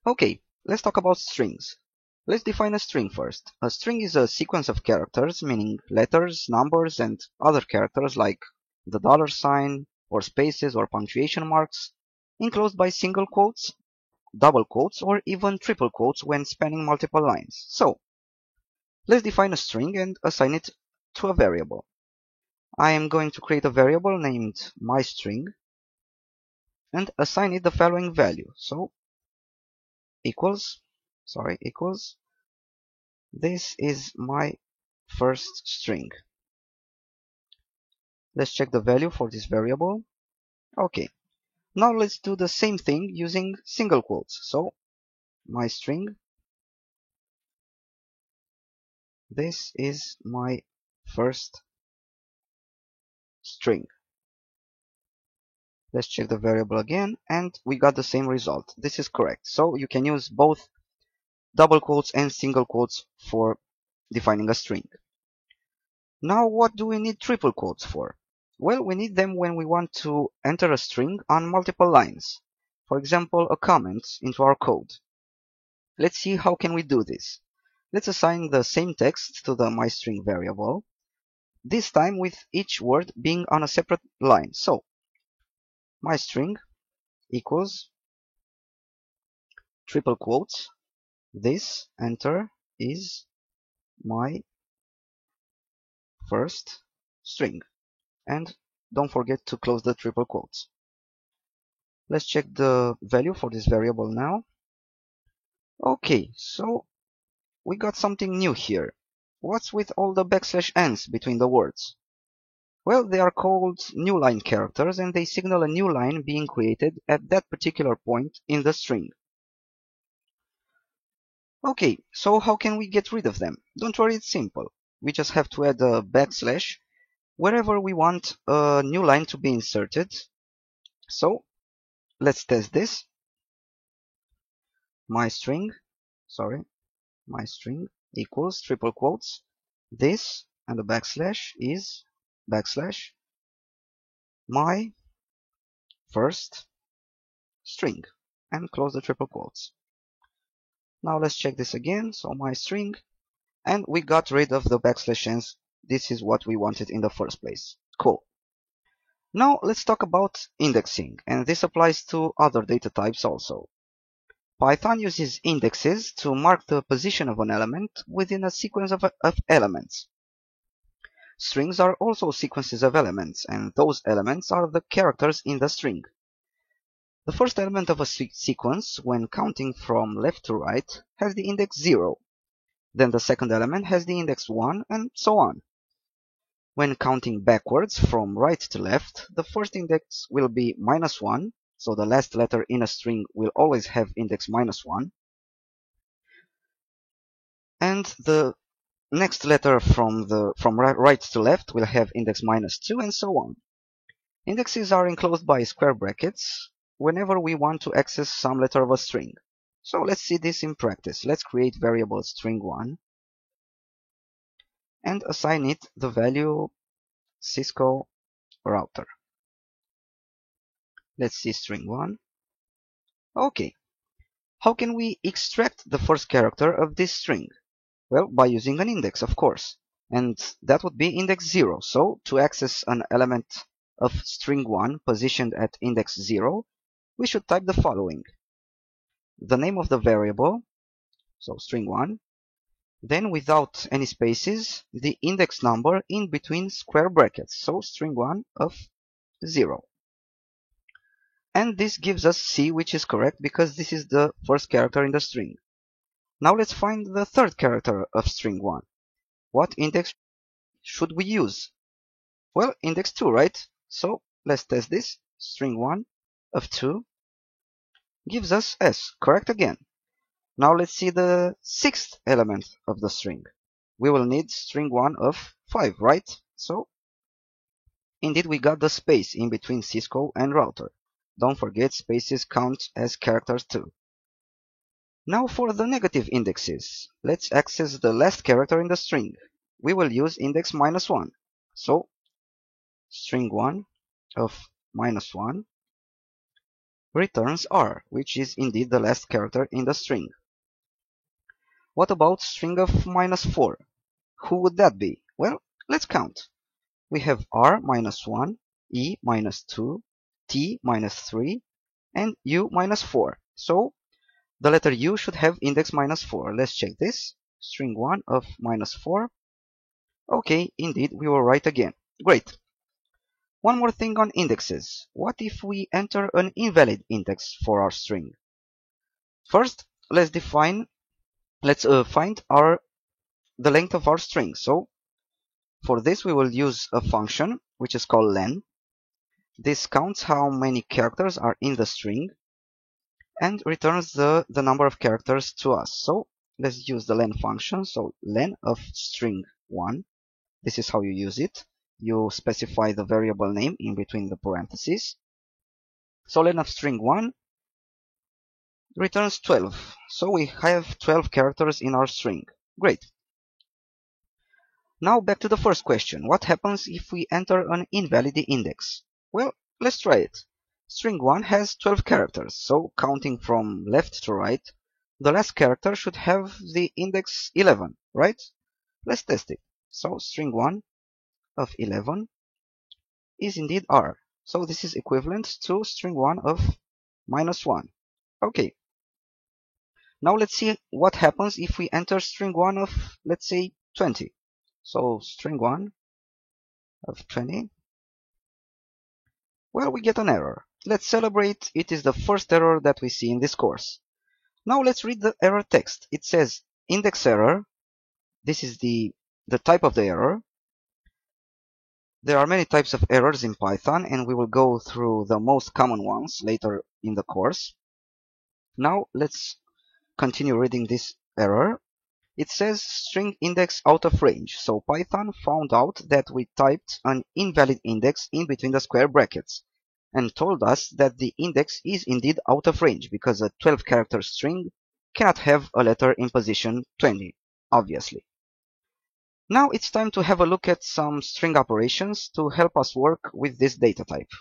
Okay, let's talk about strings. Let's define a string first. A string is a sequence of characters, meaning letters, numbers, and other characters like the dollar sign, or spaces, or punctuation marks, enclosed by single quotes, double quotes, or even triple quotes when spanning multiple lines. So, let's define a string and assign it to a variable. I am going to create a variable named myString and assign it the following value. So, equals, equals, this is my first string. Let's check the value for this variable. Okay, now let's do the same thing using single quotes. So, my string, this is my first string. Let's check the variable again, and we got the same result. This is correct. So you can use both double quotes and single quotes for defining a string. Now, what do we need triple quotes for? Well, we need them when we want to enter a string on multiple lines. For example, a comment into our code. Let's see how can we do this. Let's assign the same text to the myString variable, this time with each word being on a separate line. So, myString equals triple quotes, this, enter, is my first string. And don't forget to close the triple quotes. Let's check the value for this variable now. Okay, so we got something new here. What's with all the \n's between the words? Well, they are called new line characters, and they signal a new line being created at that particular point in the string. Okay, so how can we get rid of them? Don't worry, it's simple. We just have to add a \, wherever we want a new line to be inserted. So, let's test this. myString equals triple quotes, this, and the \ is \ my first string, and close the triple quotes. Now let's check this again. So myString, and we got rid of the \n's. This is what we wanted in the first place. Cool. Now let's talk about indexing, and this applies to other data types also. Python uses indexes to mark the position of an element within a sequence of elements. Strings are also sequences of elements, and those elements are the characters in the string. The first element of a sequence, when counting from left to right, has the index 0. Then the second element has the index 1, and so on. When counting backwards from right to left, the first index will be -1, so the last letter in a string will always have index -1. And the next letter from right to left will have index -2, and so on. Indexes are enclosed by square brackets whenever we want to access some letter of a string. So let's see this in practice. Let's create variable string1 and assign it the value Cisco router. Let's see string1. Okay. How can we extract the first character of this string? Well, by using an index, of course. And that would be index 0. So to access an element of string1 positioned at index 0, we should type the following. The name of the variable, so string1, then without any spaces, the index number in between square brackets, so string1 of 0. And this gives us C, which is correct because this is the first character in the string. Now let's find the third character of string1. What index should we use? Well, index 2, right? So let's test this. String1 of 2 gives us S, correct again. Now let's see the sixth element of the string. We will need string1 of 5, right? So indeed we got the space in between Cisco and router. Don't forget spaces count as characters too. Now for the negative indexes. Let's access the last character in the string. We will use index -1. So string1 of -1 returns R, which is indeed the last character in the string. What about string of -4? Who would that be? Well, let's count. We have R -1, E -2, T -3, and U -4. So the letter U should have index -4. Let's check this. String 1 of -4. Okay, indeed, we were right again. Great. One more thing on indexes. What if we enter an invalid index for our string? First, let's find the length of our string. So for this, we will use a function which is called len. This counts how many characters are in the string and returns the number of characters to us. So let's use the len function. So len of string 1. This is how you use it. You specify the variable name in between the parentheses. So len of string 1 returns 12. So we have 12 characters in our string. Great. Now back to the first question. What happens if we enter an invalid index? Well, let's try it. String 1 has 12 characters, so counting from left to right, the last character should have the index 11, right? Let's test it. So string 1 of 11 is indeed R. So this is equivalent to string 1 of -1. Okay. Now let's see what happens if we enter string 1 of, let's say, 20. So string 1 of 20. Well, we get an error. Let's celebrate. It is the first error that we see in this course. Now let's read the error text. It says index error. This is the type of the error. There are many types of errors in Python, and we will go through the most common ones later in the course. Now let's continue reading this error. It says string index out of range. So Python found out that we typed an invalid index in between the square brackets and told us that the index is indeed out of range because a 12-character string cannot have a letter in position 20, obviously. Now it's time to have a look at some string operations to help us work with this data type.